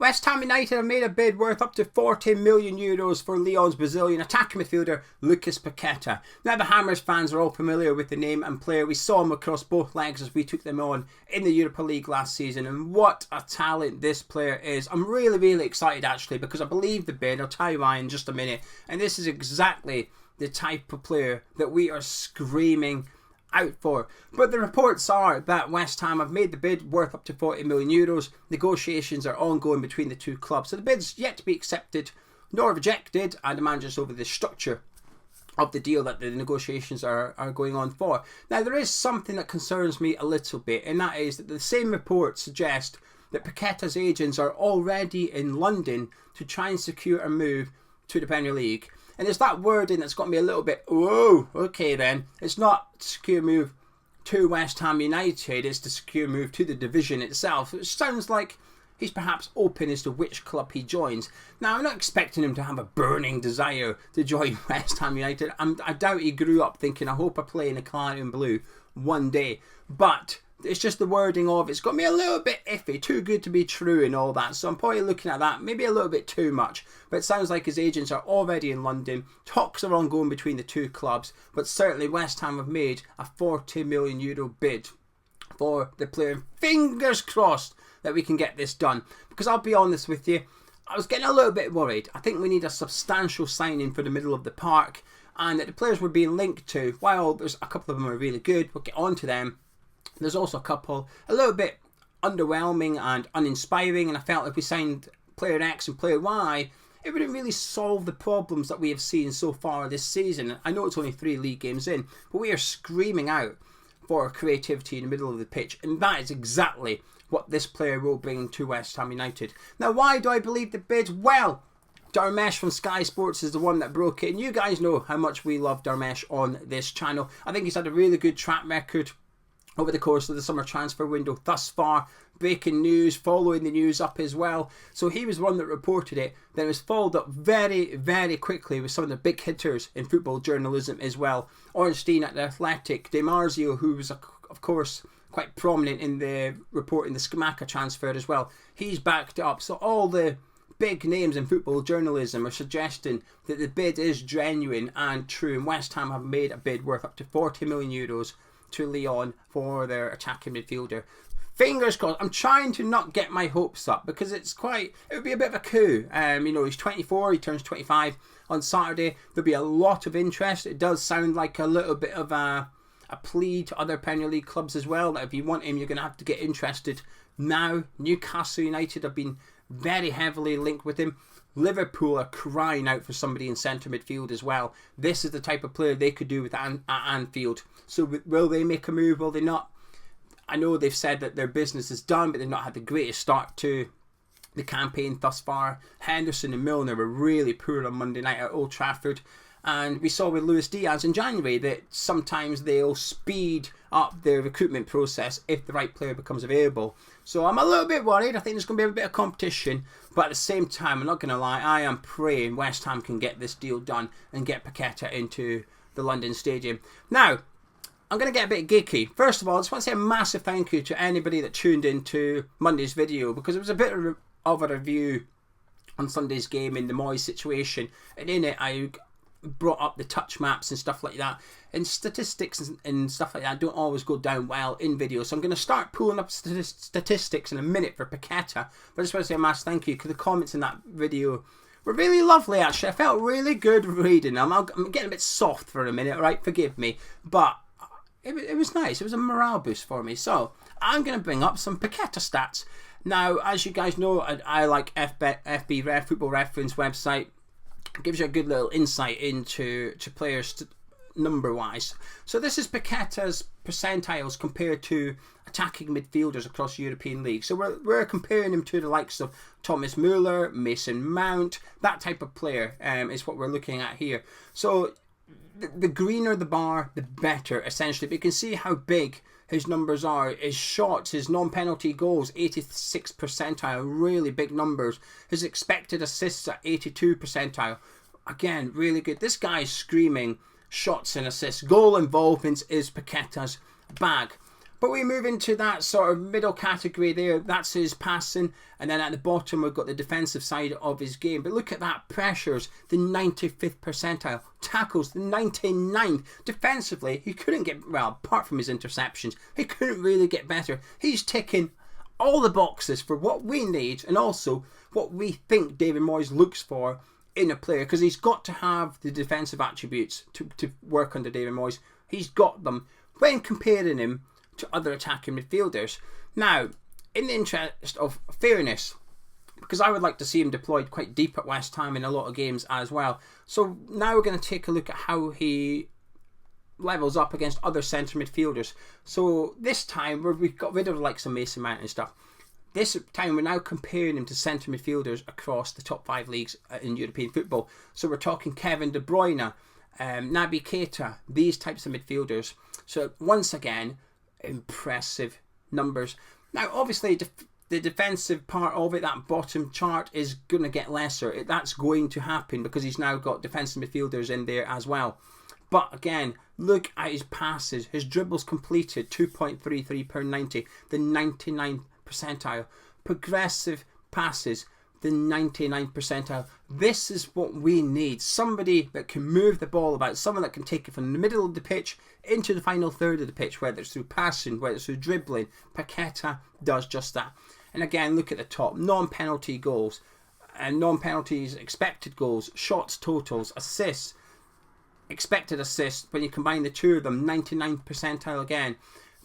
West Ham United have made a bid worth up to €40 million for Lyon's Brazilian attacking midfielder Lucas Paqueta. Now the Hammers fans are all familiar with the name and player. We saw him across both legs as we took them on in the Europa League last season, and what a talent this player is. I'm really excited actually, because I believe the bid. I'll tell you why in just a minute, and this is exactly the type of player that we are screaming out for. But the reports are that West Ham have made the bid worth up to €40 million. Negotiations are ongoing between the two clubs, so the bid's yet to be accepted nor rejected, and the manager's over the structure of the deal that the negotiations are going on for. Now there is something that concerns me a little bit, and that is that the same reports suggest that Paqueta's agents are already in London to try and secure a move to the Premier League. And there's that wording that's got me a little bit, whoa, okay then. It's not a secure move to West Ham United, it's the secure move to the division itself. It sounds like he's perhaps open as to which club he joins. Now, I'm not expecting him to have a burning desire to join West Ham United. I doubt he grew up thinking, I hope I play in the claret and blue one day. But it's just the wording of it's got me a little bit iffy, too good to be true and all that. So I'm probably looking at that maybe a little bit too much. But it sounds like his agents are already in London. Talks are ongoing between the two clubs, but certainly West Ham have made a €40 million bid for the player. Fingers crossed that we can get this done, because I'll be honest with you, I was getting a little bit worried. I think we need a substantial signing for the middle of the park, and that the players we're being linked to, while there's a couple of them are really good, we'll get on to them. There's also a couple a little bit underwhelming and uninspiring, and I felt if we signed player X and player Y, it wouldn't really solve the problems that we have seen so far this season. I know it's only 3 league games in, but we are screaming out for creativity in the middle of the pitch, and that is exactly what this player will bring to West Ham United. Now, why do I believe the bid? Well, Dharmesh from Sky Sports is the one that broke it, and you guys know how much we love Dharmesh on this channel. I think he's had a really good track record over the course of the summer transfer window thus far, breaking news, following the news up as well. So he was one that reported it. Then it was followed up very quickly with some of the big hitters in football journalism as well. Ornstein at The Athletic, Di Marzio, who was of course quite prominent in the reporting the Scamacca transfer as well. He's backed it up. So all the big names in football journalism are suggesting that the bid is genuine and true, and West Ham have made a bid worth up to €40 million to Lyon for their attacking midfielder. Fingers crossed. I'm trying to not get my hopes up, because it would be a bit of a coup. He's 24, he turns 25 on Saturday. There'll be a lot of interest. It does sound like a little bit of a plea to other Premier League clubs as well, that if you want him, you're going to have to get interested now. Newcastle United have been very heavily linked with him. Liverpool are crying out for somebody in centre midfield as well. This is the type of player they could do with at Anfield. So will they make a move? Will they not? I know they've said that their business is done, but they've not had the greatest start to the campaign thus far. Henderson and Milner were really poor on Monday night at Old Trafford. And we saw with Luis Diaz in January that sometimes they'll speed up their recruitment process if the right player becomes available. So I'm a little bit worried. I think there's going to be a bit of competition. But at the same time, I'm not going to lie, I am praying West Ham can get this deal done and get Paqueta into the London Stadium. Now, I'm going to get a bit geeky. First of all, I just want to say a massive thank you to anybody that tuned into Monday's video, because it was a bit of a review on Sunday's game in the Moyes situation. And in it, I brought up the touch maps and stuff like that, and statistics and stuff like that don't always go down well in videos, so I'm going to start pulling up statistics in a minute for Paqueta. But I just want to say a massive thank you, because the comments in that video were really lovely actually. I felt really good reading them. I'm getting a bit soft for a minute, right, forgive me, but it was nice. It was a morale boost for me. So I'm going to bring up some Paqueta stats. Now, as you guys know, I like FB Football Reference website. Gives you a good little insight into players number wise. So this is Paqueta's percentiles compared to attacking midfielders across European leagues. So we're comparing him to the likes of Thomas Muller, Mason Mount, that type of player is what we're looking at here. So the greener the bar, the better essentially. But you can see how big his numbers are. His shots, his non-penalty goals, 86th percentile, really big numbers. His expected assists at 82 percentile. Again, really good. This guy's screaming shots and assists. Goal involvement is Paqueta's bag. But we move into that sort of middle category there. That's his passing. And then at the bottom, we've got the defensive side of his game. But look at that. Pressures, the 95th percentile. Tackles, the 99th. Defensively, he couldn't get, well, apart from his interceptions, he couldn't really get better. He's ticking all the boxes for what we need and also what we think David Moyes looks for in a player, because he's got to have the defensive attributes to work under David Moyes. He's got them when comparing him to other attacking midfielders. Now, in the interest of fairness, because I would like to see him deployed quite deep at West Ham in a lot of games as well. So now we're going to take a look at how he levels up against other centre midfielders. So this time, where we've got rid of like some Mason Mount and stuff, this time we're now comparing him to centre midfielders across the top 5 leagues in European football. So we're talking Kevin De Bruyne, Naby Keita, these types of midfielders. So once again, impressive numbers. Now obviously the defensive part of it, that bottom chart, is going to get lesser. That's going to happen because he's now got defensive midfielders in there as well. But again, look at his passes, his dribbles completed, 2.33 per 90, the 99th percentile. Progressive passes, the 99th percentile. This is what we need. Somebody that can move the ball about, someone that can take it from the middle of the pitch into the final third of the pitch, whether it's through passing, whether it's through dribbling. Paqueta does just that. And again, look at the top, non-penalty goals, and non-penalties, expected goals, shots totals, assists, expected assists. When you combine the two of them, 99th percentile again.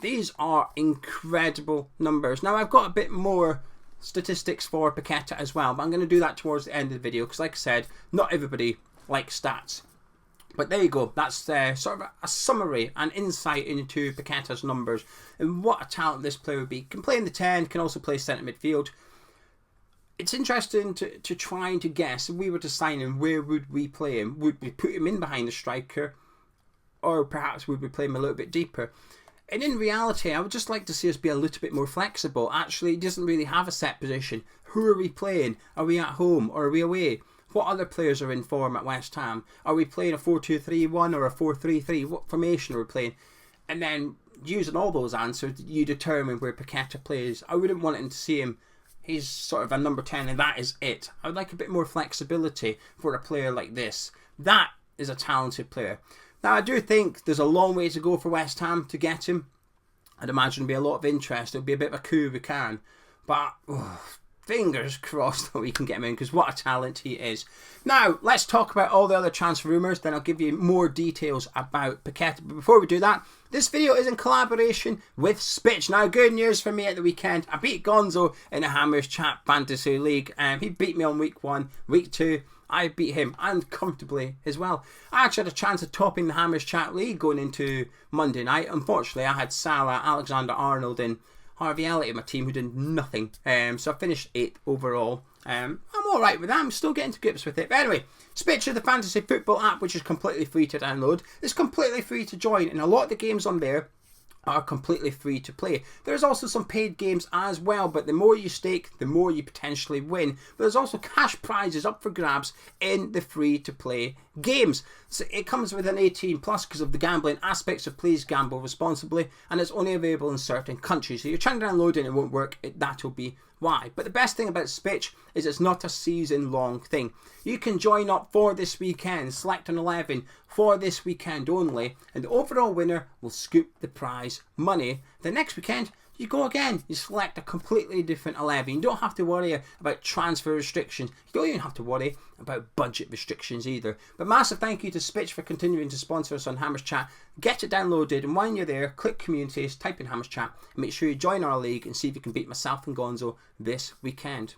These are incredible numbers. Now I've got a bit more statistics for Paqueta as well, but I'm going to do that towards the end of the video because, like I said, not everybody likes stats. But there you go. That's sort of a summary and insight into Paqueta's numbers and what a talent this player would be. Can play in the 10, can also play centre midfield. It's interesting to try to guess, if we were to sign him, where would we play him? Would we put him in behind the striker, or perhaps would we play him a little bit deeper? And in reality, I would just like to see us be a little bit more flexible. Actually, he doesn't really have a set position. Who are we playing? Are we at home or are we away? What other players are in form at West Ham? Are we playing a 4-2-3-1 or a 4-3-3? What formation are we playing? And then, using all those answers, you determine where Paqueta plays. I wouldn't want him to see him. He's sort of a number 10 and that is it. I would like a bit more flexibility for a player like this. That is a talented player. Now, I do think there's a long way to go for West Ham to get him. I'd imagine there'll be a lot of interest. It'll be a bit of a coup if we can. But fingers crossed that we can get him in, because what a talent he is. Now, let's talk about all the other transfer rumours. Then I'll give you more details about Paqueta. But before we do that, this video is in collaboration with Spitch. Now, good news for me at the weekend. I beat Gonzo in a Hammers Chat Fantasy League. He beat me on week 1. Week 2, I beat him, and comfortably as well. I actually had a chance of topping the Hammers Chat League going into Monday night. Unfortunately, I had Salah, Alexander-Arnold and Harvey Elliott in my team who did nothing. So I finished 8th overall. I'm alright with that. I'm still getting to grips with it. But anyway, Spitch is the fantasy football app, which is completely free to download. It's completely free to join, and a lot of the games on there are completely free to play. There's also some paid games as well, but the more you stake, the more you potentially win. But there's also cash prizes up for grabs in the free to play games. So it comes with an 18 plus because of the gambling aspects, so please gamble responsibly, and it's only available in certain countries. So you're trying to download it and it won't work, that'll be why. But the best thing about Spitch is it's not a season long thing. You can join up for this weekend, select an 11 for this weekend only, and the overall winner will scoop the prize money. The next weekend, you go again. You select a completely different 11. You don't have to worry about transfer restrictions. You don't even have to worry about budget restrictions either. But massive thank you to Spitch for continuing to sponsor us on Hammers Chat. Get it downloaded, and while you're there, click communities, type in Hammers Chat, and make sure you join our league and see if you can beat myself and Gonzo this weekend.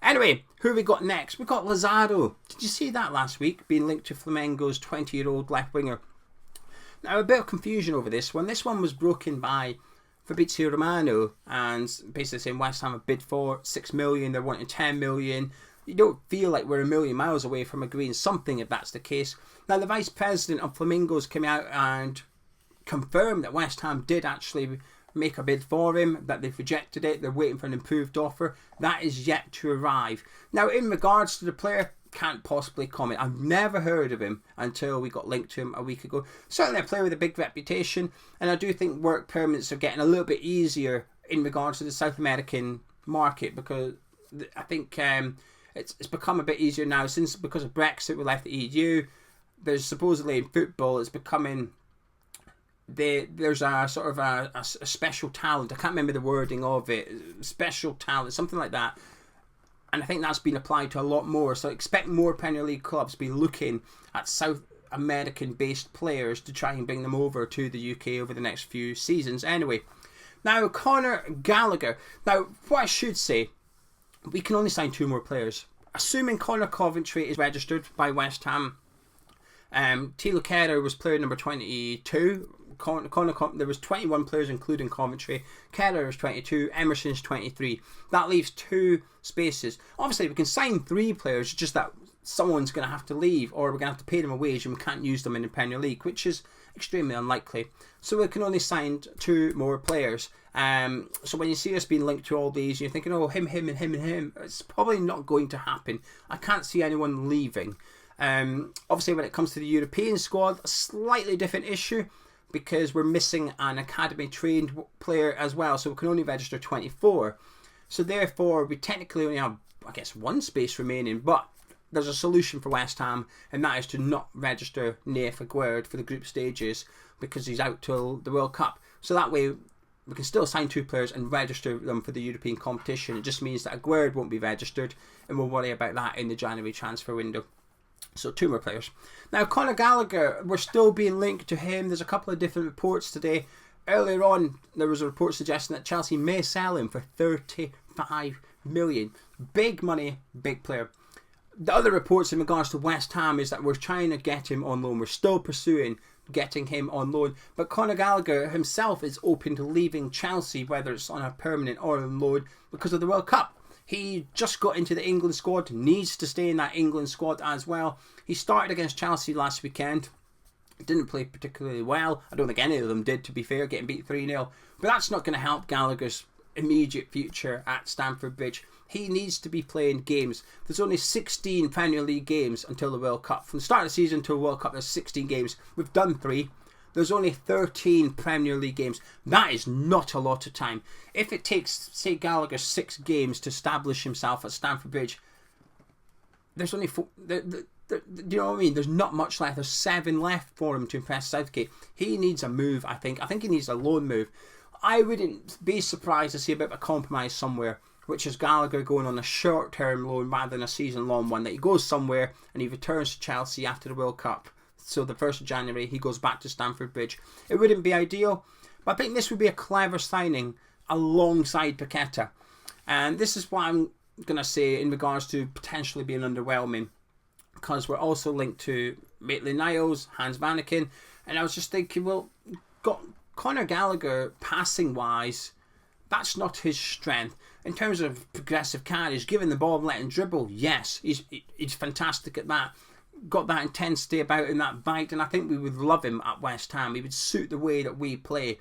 Anyway, who have we got next? We've got Lazaro. Did you see that last week? Being linked to Flamengo's 20-year-old left winger. Now, a bit of confusion over this one. This one was broken by Fabrizio Romano, and basically saying West Ham have bid for 6 million, they're wanting 10 million. You don't feel like we're a million miles away from agreeing something if that's the case. Now, the vice president of Flamengo's came out and confirmed that West Ham did actually make a bid for him, that they've rejected it, they're waiting for an improved offer. That is yet to arrive. Now, in regards to the player, can't possibly comment. I've never heard of him until we got linked to him a week ago. Certainly a player with a big reputation, and I do think work permits are getting a little bit easier in regards to the South American market, because I think it's become a bit easier now because of Brexit. We left the EU. There's supposedly in football it's becoming there's a sort of a special talent. I can't remember the wording of it. Special talent, something like that. And I think that's been applied to a lot more. So expect more Premier League clubs to be looking at South American-based players to try and bring them over to the UK over the next few seasons. Anyway, now Connor Gallagher. Now, what I should say, we can only sign 2 more players. Assuming Connor Coventry is registered by West Ham. Tilo Kehrer was player number 22. There was 21 players including Coventry. Kehrer was 22. Emerson's 23. That leaves 2 spaces. Obviously we can sign 3 players, just that someone's going to have to leave, or we're going to have to pay them a wage and we can't use them in the Premier League, which is extremely unlikely. So we can only sign 2 more players. So when you see us being linked to all these, you're thinking, oh, him, and him. It's probably not going to happen. I can't see anyone leaving. Obviously when it comes to the European squad, a slightly different issue, because we're missing an academy trained player as well, so we can only register 24. So therefore we technically only have, I guess, 1 space remaining, but there's a solution for West Ham, and that is to not register Nath Aguerd for the group stages because he's out till the World Cup. So that way we can still sign 2 players and register them for the European competition. It just means that Aguerd won't be registered, and we'll worry about that in the January transfer window. So 2 more players. Now Connor Gallagher, we're still being linked to him. There's a couple of different reports today. Earlier on there was a report suggesting that Chelsea may sell him for 35 million. Big money, big player. The other reports in regards to West Ham is that we're trying to get him on loan. We're still pursuing getting him on loan. But Connor Gallagher himself is open to leaving Chelsea, whether it's on a permanent or on loan, because of the World Cup. He just got into the England squad, needs to stay in that England squad as well. He started against Chelsea last weekend. Didn't play particularly well. I don't think any of them did, to be fair, getting beat 3-0. But that's not going to help Gallagher's immediate future at Stamford Bridge. He needs to be playing games. There's only 16 Premier League games until the World Cup. From the start of the season until the World Cup, there's 16 games. We've done 3. There's only 13 Premier League games. That is not a lot of time. If it takes, say, Gallagher 6 games to establish himself at Stamford Bridge, there's only 4. Do you know what I mean? There's not much left. There's 7 left for him to impress Southgate. He needs a move, I think. I think he needs a loan move. I wouldn't be surprised to see a bit of a compromise somewhere, which is Gallagher going on a short-term loan rather than a season-long one, that he goes somewhere and he returns to Chelsea after the World Cup. So the 1st of January, he goes back to Stamford Bridge. It wouldn't be ideal, but I think this would be a clever signing alongside Paqueta. And this is what I'm going to say in regards to potentially being underwhelming, because we're also linked to Maitland-Niles, Hans Vanaken, and I was just thinking, well, Connor Gallagher, passing-wise, that's not his strength. In terms of progressive carries, giving the ball and letting dribble, yes, he's fantastic at that. Got that intensity about him, that bite, and I think we would love him at West Ham. He would suit the way that we play.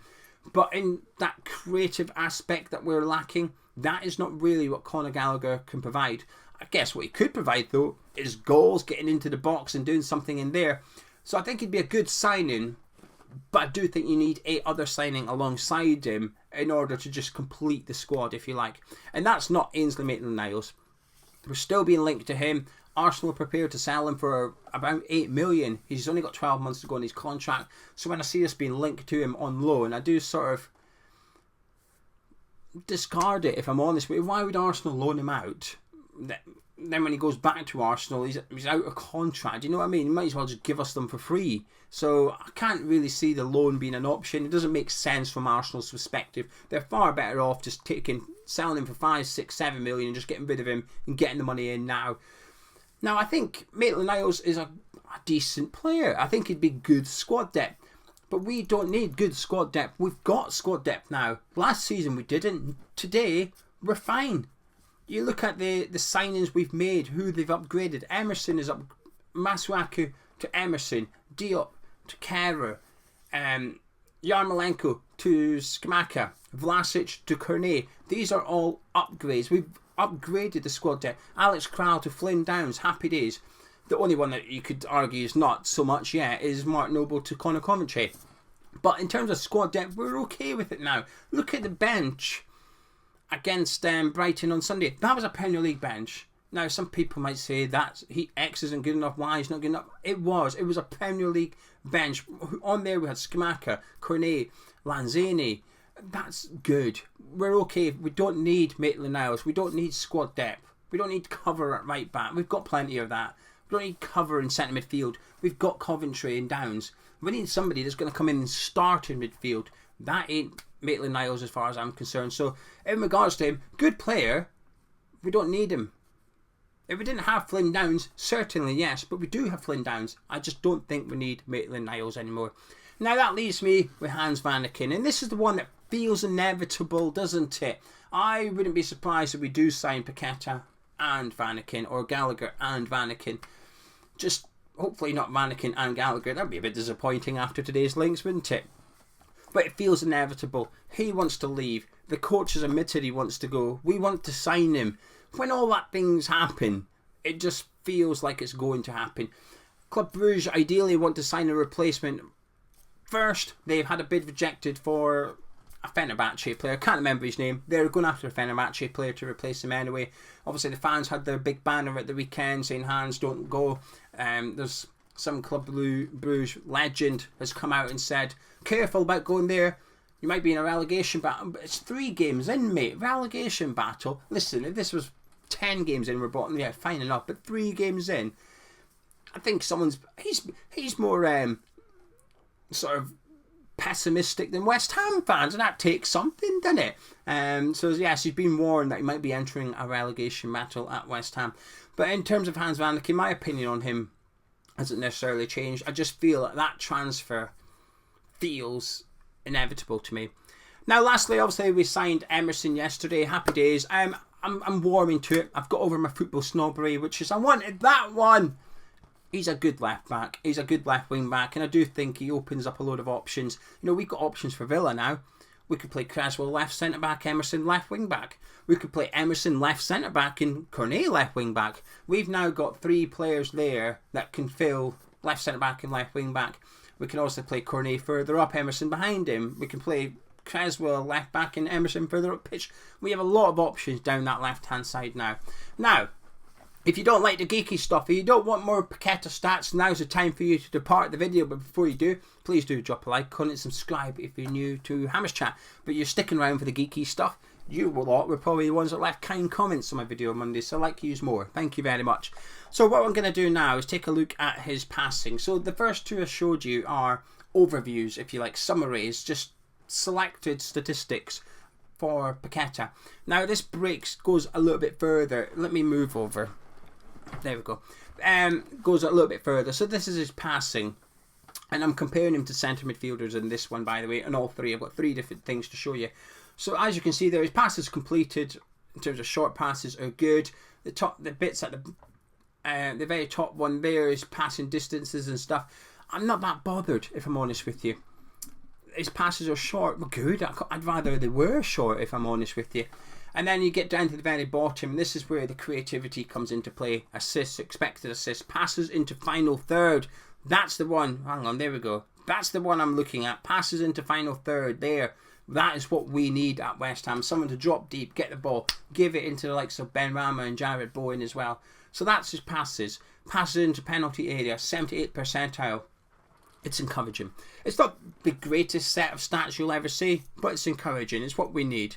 But in that creative aspect that we're lacking, that is not really what Connor Gallagher can provide. I guess what he could provide, though, is goals, getting into the box and doing something in there. So I think he'd be a good signing, but I do think you need a other signing alongside him in order to just complete the squad, if you like. And that's not Ainsley Maitland-Niles. We're still being linked to him. Arsenal are prepared to sell him for about 8 million. He's only got 12 months to go on his contract. So when I see us being linked to him on loan, I do sort of discard it, if I'm honest. But why would Arsenal loan him out? Then when he goes back to Arsenal, he's out of contract. You know what I mean? He might as well just give us them for free. So I can't really see the loan being an option. It doesn't make sense from Arsenal's perspective. They're far better off just selling him for 5, 6, 7 million and just getting rid of him and getting the money in now. Now, I think Maitland-Niles is a decent player. I think he'd be good squad depth. But we don't need good squad depth. We've got squad depth now. Last season we didn't. Today, we're fine. You look at the signings we've made, who they've upgraded. Emerson is up. Masuaku to Emerson. Diop to Kehrer. Yarmolenko to Skamaka. Vlasic to Kornet. These are all upgrades. We've upgraded the squad depth. Alex Crowell to Flynn Downs, happy days. The only one that you could argue is not so much yet is Mark Noble to Connor Coventry. But in terms of squad depth, we're okay with it now. Look at the bench against Brighton on Sunday. That was a Premier League bench. Now, some people might say that X isn't good enough, Y is not good enough. It was a Premier League bench. On there we had Scamacca, Cornet, Lanzini. That's good. We're okay. We don't need Maitland-Niles. We don't need squad depth. We don't need cover at right back. We've got plenty of that. We don't need cover in centre midfield. We've got Coventry and Downs. We need somebody that's going to come in and start in midfield. That ain't Maitland-Niles as far as I'm concerned. So, in regards to him, good player, we don't need him. If we didn't have Flynn Downs, certainly yes, but we do have Flynn Downs. I just don't think we need Maitland-Niles anymore. Now that leaves me with Hans Vanaken, and this is the one that feels inevitable, doesn't it? I wouldn't be surprised if we do sign Paqueta and Vanaken, or Gallagher and Vanaken. Just hopefully not Vanaken and Gallagher. That'd be a bit disappointing after today's links, wouldn't it? But it feels inevitable. He wants to leave. The coach has admitted he wants to go. We want to sign him. When all that things happen, it just feels like it's going to happen. Club Brugge ideally want to sign a replacement. First, they've had a bid rejected for a Fenerbahce player. I can't remember his name. They're going after a Fenerbahce player to replace him anyway. Obviously, the fans had their big banner at the weekend saying Hans, don't go. There's some Club Brugge legend has come out and said, careful about going there. You might be in a relegation battle. But it's 3 games in, mate. Relegation battle. Listen, if this was 10 games in, we're bottom, yeah, fine enough. But 3 games in, I think he's more sort of pessimistic than West Ham fans, and that takes something, doesn't it? So yes, he's been warned that he might be entering a relegation battle at West Ham. But in terms of Hans Vanaken, my opinion on him hasn't necessarily changed. I just feel that transfer feels inevitable to me. Now, lastly, obviously we signed Emerson yesterday. Happy days. I'm warming to it. I've got over my football snobbery, which is I wanted that one. He's a good left back. He's a good left wing back, and I do think he opens up a load of options. You know, we've got options for Villa now. We could play Creswell left centre back, Emerson left wing back. We could play Emerson left centre back and Cornet left wing back. We've now got 3 players there that can fill left centre back and left wing back. We can also play Cornet further up, Emerson behind him. We can play Creswell left back and Emerson further up pitch. We have a lot of options down that left hand side now. Now, if you don't like the geeky stuff, or you don't want more Paqueta stats, now's the time for you to depart the video. But before you do, please do drop a like, comment, subscribe if you're new to Hammers Chat. But you're sticking around for the geeky stuff. You lot were probably the ones that left kind comments on my video on Monday, so like use more. Thank you very much. So what I'm going to do now is take a look at his passing. So the first 2 I showed you are overviews, if you like, summaries, just selected statistics for Paqueta. Now this goes a little bit further. Let me move over. There we go. Goes a little bit further. So this is his passing. And I'm comparing him to centre midfielders in this one, by the way. And all 3. I've got 3 different things to show you. So as you can see there, his passes completed in terms of short passes are good. The bits at the very top one there is passing distances and stuff. I'm not that bothered, if I'm honest with you. His passes are short, but good. I'd rather they were short, if I'm honest with you. And then you get down to the very bottom. This is where the creativity comes into play. Assists, expected assists, passes into final third. That's the one. Hang on, there we go. That's the one I'm looking at. Passes into final third there. That is what we need at West Ham. Someone to drop deep, get the ball, give it into the likes of Ben Rama and Jared Bowen as well. So that's his passes. Passes into penalty area, 78th percentile. It's encouraging. It's not the greatest set of stats you'll ever see, but it's encouraging. It's what we need.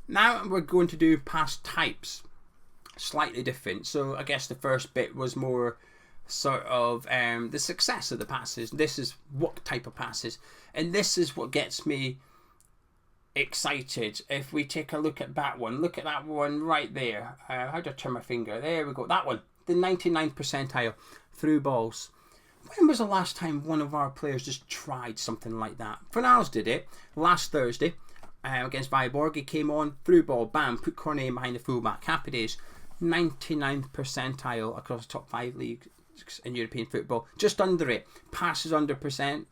Now we're going to do pass types. Slightly different. So I guess the first bit was more sort of the success of the passes. This is what type of passes. And this is what gets me excited. If we take a look at that one, look at that one right there. How do I turn my finger? There we go. That one, the 99th percentile through balls. When was the last time one of our players just tried something like that? Fornals did it last Thursday against Viborg. He came on, through ball, bam, put Cornet behind the fullback. Happy days. 99th percentile across the top 5 leagues in European football. Just under it. Passes under pressure.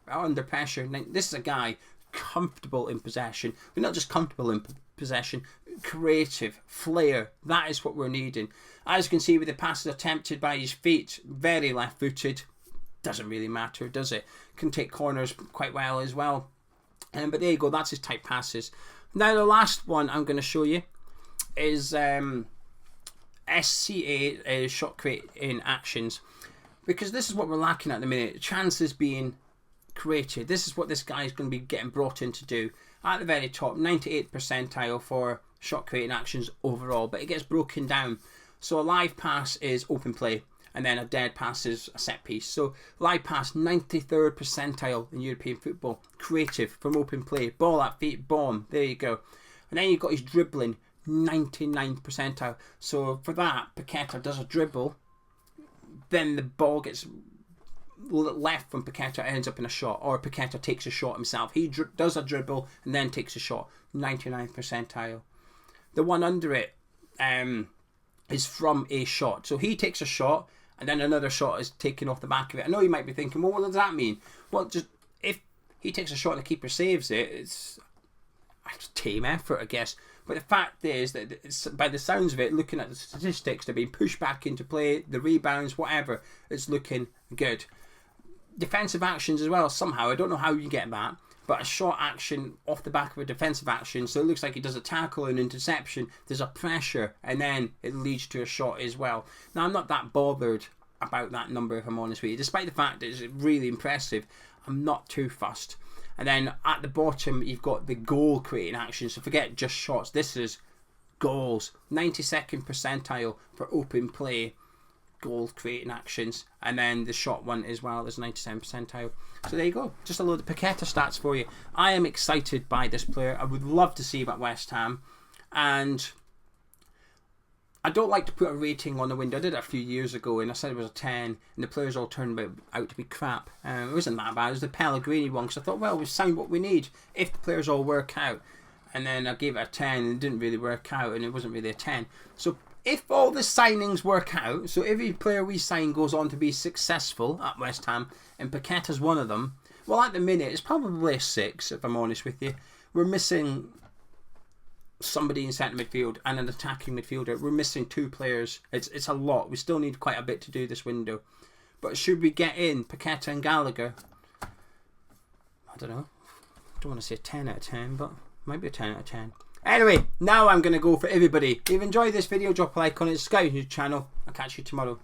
This is a guy comfortable in possession, but not just comfortable in possession, creative, flair. That is what we're needing. As you can see with the passes attempted by his feet, very left-footed. Doesn't really matter, does it? Can take corners quite well as well. But there you go, that's his type passes. Now the last one I'm going to show you is SCA, shot creating actions. Because this is what we're lacking at the minute. Chances being created. This is what this guy is going to be getting brought in to do. At the very top, 98th percentile for shot creating actions overall. But it gets broken down. So a live pass is open play. And then a dead pass is a set piece. So live pass, 93rd percentile in European football. Creative from open play. Ball at feet, bomb. There you go. And then you've got his dribbling, 99th percentile. So for that, Paqueta does a dribble. Then the ball gets left from Paqueta, ends up in a shot. Or Paqueta takes a shot himself. He does a dribble and then takes a shot. 99th percentile. The one under it is from a shot. So he takes a shot. And then another shot is taken off the back of it. I know you might be thinking, well, what does that mean? Well, just if he takes a shot and the keeper saves it, it's a team effort, I guess. But the fact is that it's, by the sounds of it, looking at the statistics, they're being pushed back into play, the rebounds, whatever, it's looking good. Defensive actions as well, somehow. I don't know how you get that. But a shot action off the back of a defensive action, so it looks like he does a tackle and interception, there's a pressure, and then it leads to a shot as well. Now, I'm not that bothered about that number, if I'm honest with you. Despite the fact that it's really impressive, I'm not too fussed. And then at the bottom, you've got the goal creating action, so forget just shots. This is goals. 92nd percentile for open play. Goal creating actions, and then the shot one as well is 97th percentile. So there you go, just a load of Paqueta stats for you. I am excited by this player. I would love to see him at West Ham, and I don't like to put a rating on the window. I did it a few years ago and I said it was a 10, and the players all turned out to be crap. It wasn't that bad. It was the Pellegrini one, because I thought, well, we signed what we need if the players all work out. And then I gave it a 10 and it didn't really work out, and it wasn't really a 10. So if all the signings work out, so every player we sign goes on to be successful at West Ham, and Paqueta's one of them, well, at the minute, it's probably a 6, if I'm honest with you. We're missing somebody in centre midfield and an attacking midfielder. We're missing 2 players. It's a lot. We still need quite a bit to do this window. But should we get in Paqueta and Gallagher? I don't know. I don't want to say a 10 out of 10, but might be a 10 out of 10. Anyway, now I'm going to go for everybody. If you've enjoyed this video, drop a like on it, subscribe to the channel. I'll catch you tomorrow.